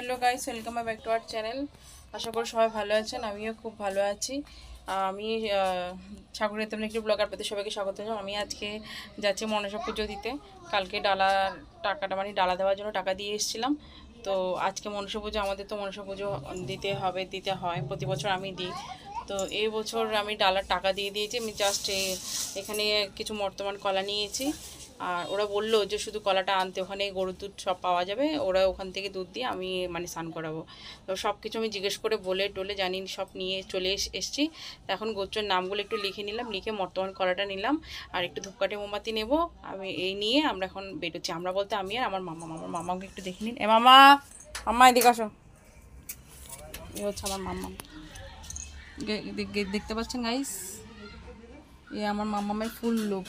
Hello guys, welcome back to our channel. আশা করি সবাই ভালো আছেন, আমিও খুব ভালো আছি। আমি সাগরের তেমন একটি ব্লগার পেতে সবাইকে স্বাগত জানাই। আমি আজকে যাচ্ছি মনসা পুজো দিতে। কালকে টাকাটা মানে ডালা দেওয়ার জন্য টাকা দিয়ে এসেছিলাম। তো আজকে মনসা পুজো, আমাদের তো মনসা পুজো দিতে হয়, প্রতি বছর আমি দিই। তো এই বছর আমি ডালার টাকা দিয়ে দিয়েছি। আমি জাস্ট এখানে কিছু বর্তমান কলা নিয়েছি। আর ওরা বললো যে শুধু কলাটা আনতে, ওখানে গরুর দুধ সব পাওয়া যাবে, ওরা ওখান থেকে দুধ দিয়ে আমি মানে স্নান করাবো। তো সব কিছু আমি জিজ্ঞেস করে বলে টোলে জানি সব নিয়ে চলে এসেছি। এখন গোত্রের নামগুলো একটু লিখে নিলাম, লিখে বর্তমান কলাটা নিলাম আর একটু ধূপকাঠি মোমবাতি নেব। আমি এই নিয়ে আমরা এখন বেরোচ্ছি। আমরা বলতে আমি আর আমার মামাকে একটু দেখে নিন। মামা এদিকে আসো। এই হচ্ছে আমার মাম্মা, দেখতে পাচ্ছেন গাইস, এই আমার মাম্মামের ফুল লুক।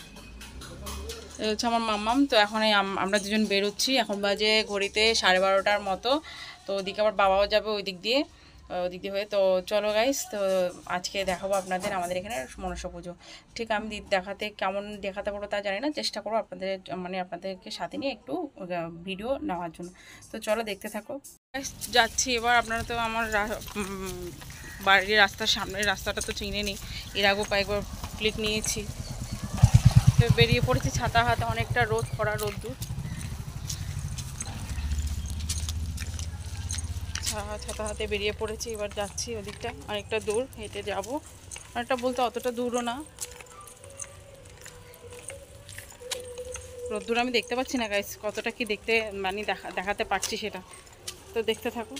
এই হচ্ছে আমার মাম্মাম। তো এখন আমরা দুজন বেরোচ্ছি। এখন বাজে ঘড়িতে 12:30টার মতো। তো ওদিকে আবার বাবাও যাবে ওই দিক দিয়ে হয়ে। তো চলো গাইস, তো আজকে দেখাবো আপনাদের আমাদের এখানে মনসা পুজো। ঠিক আমি কেমন দেখাতে পারবো তা জানি না, চেষ্টা করবো আপনাদেরকে সাথে নিয়ে একটু ভিডিও নেওয়ার জন্য। তো চলো দেখতে থাকো। যাচ্ছি এবার। আপনারা তো আমার বাড়ির রাস্তার সামনের রাস্তাটা তো চিনে নিই, এর আগেও কয়েকবার ক্লিক নিয়েছি। তো বেরিয়ে পড়েছি ছাতা হাতে, অনেকটা রোদ, খরা রোদ্দুর। ছাতা হাতে বেরিয়ে পড়েছি। এবার যাচ্ছি ওদিকটা, অনেকটা দূর হেঁটে যাব। অনেকটা বলতে অতটা দূরও না। রোদ্দুর আমি দেখতে পাচ্ছি না গাইস, কতটা কি দেখতে মানে দেখাতে পারছি সেটা। তো দেখতে থাকো।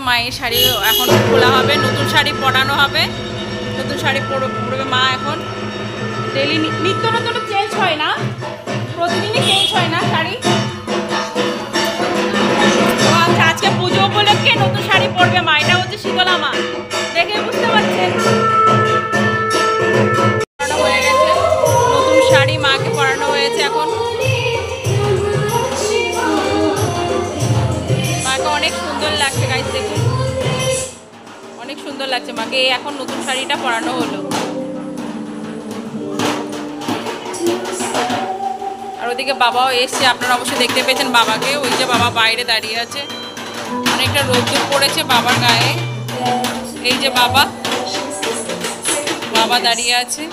মায়ের শাড়ি এখন খোলা হবে, নতুন শাড়ি পরানো হবে, নতুন শাড়ি পরবে মা। এখন ডেলি নিত্য নতুন চেঞ্জ হয় না, প্রতিদিনই চেঞ্জ হয় না শাড়ি। আচ্ছা, আজকে পুজো উপলক্ষে নতুন শাড়ি পরবে মা। এটা হচ্ছে শীতলা মা, দেখে বুঝতে পারছেন। পরানো হয়ে গেছে, নতুন শাড়ি মাকে পরানো হয়েছে। এখন মাকে অনেক সুন্দর লাগছে গাইস, দেখুন অনেক সুন্দর লাগছে মাকে। এখন নতুন শাড়িটা পরানো হলো। আর ওদিকে বাবাও এসছে, আপনারা অবশ্যই দেখতে পেয়েছেন বাবাকে। ওই যে বাবা বাইরে দাঁড়িয়ে আছে, অনেকটা রোদ্দুর পড়েছে বাবার গায়ে। এই যে বাবা দাঁড়িয়ে আছে।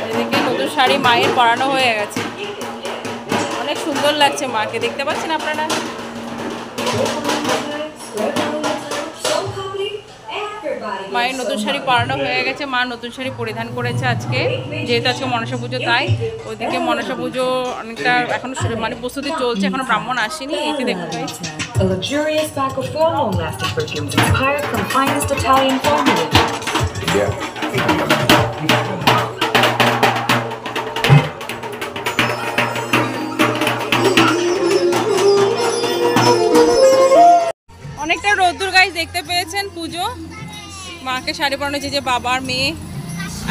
এদিকে নতুন শাড়ি মায়ের পরানো হয়ে গেছে, অনেক সুন্দর লাগছে মাকে, দেখতে পাচ্ছেন আপনারা। মায়ের নতুন শাড়ি পরানো হয়ে গেছে, মা নতুন শাড়ি পরিধান করেছে আজকে, যেহেতু আজকে মনসা পুজো। তাই ওইদিকে মনসা পুজো অনেকটা এখন মানে প্রস্তুতি চলছে, এখনো ব্রাহ্মণ আসেনি। এই যে দেখুন অনেকটা রোদ্দুর গাইস, দেখতে পেয়েছেন। পুজো মাকে শাড়ি পরানো হয়েছে। যে বাবার মেয়ে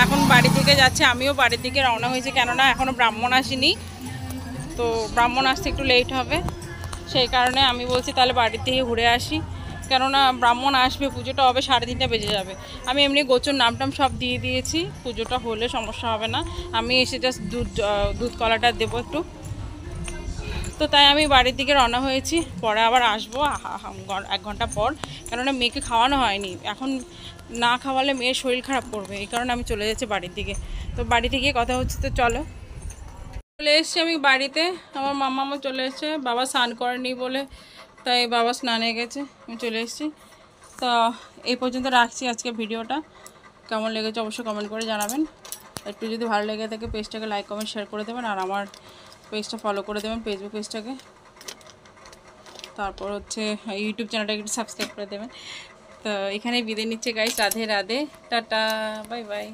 এখন বাড়ি থেকে যাচ্ছে, আমিও বাড়ির দিকে রওনা হয়েছি, কেননা এখনও ব্রাহ্মণ আসেনি। তো ব্রাহ্মণ আসতে একটু লেট হবে, সেই কারণে আমি বলছি তাহলে বাড়ির থেকে ঘুরে আসি, কেননা ব্রাহ্মণ আসবে, পুজোটা হবে 3:30 বেজে যাবে। আমি এমনি গোচর নামটাম সব দিয়ে দিয়েছি, পুজোটা হলে সমস্যা হবে না। আমি এসে জাস্ট দুধ কলাটা দেবো একটু। তো তাই আমি বাড়ির দিকে রওনা হয়েছি, পরে আবার আসবো 1 ঘন্টা পর, কেননা মেয়েকে খাওয়ানো হয়নি। এখন না খাওয়ালে মেয়ের শরীর খারাপ করবে, এই কারণে আমি চলে যাচ্ছি বাড়ির দিকে। তো বাড়িতে গিয়ে কথা হচ্ছে। তো চলো, চলে এসেছি আমি বাড়িতে। আমার মাম্মামও চলে এসেছে, বাবা স্নান করেনি বলে তাই বাবা স্নানে গেছে, আমি চলে এসেছি। তো এই পর্যন্ত রাখছি আজকে ভিডিওটা। কেমন লেগেছে অবশ্যই কমেন্ট করে জানাবেন। একটু যদি ভালো লেগে থাকে পেজটাকে লাইক কমেন্ট শেয়ার করে দেবেন, আর আমার পেজটা ফলো করে দেবেন, ফেসবুক পেজটাকে। তারপর হচ্ছে ইউটিউব চ্যানেলটাকে একটু সাবস্ক্রাইব করে দেবেন। তো এখানে বিদায় নিচ্ছে guys, Radhe Radhe, tata, bye bye.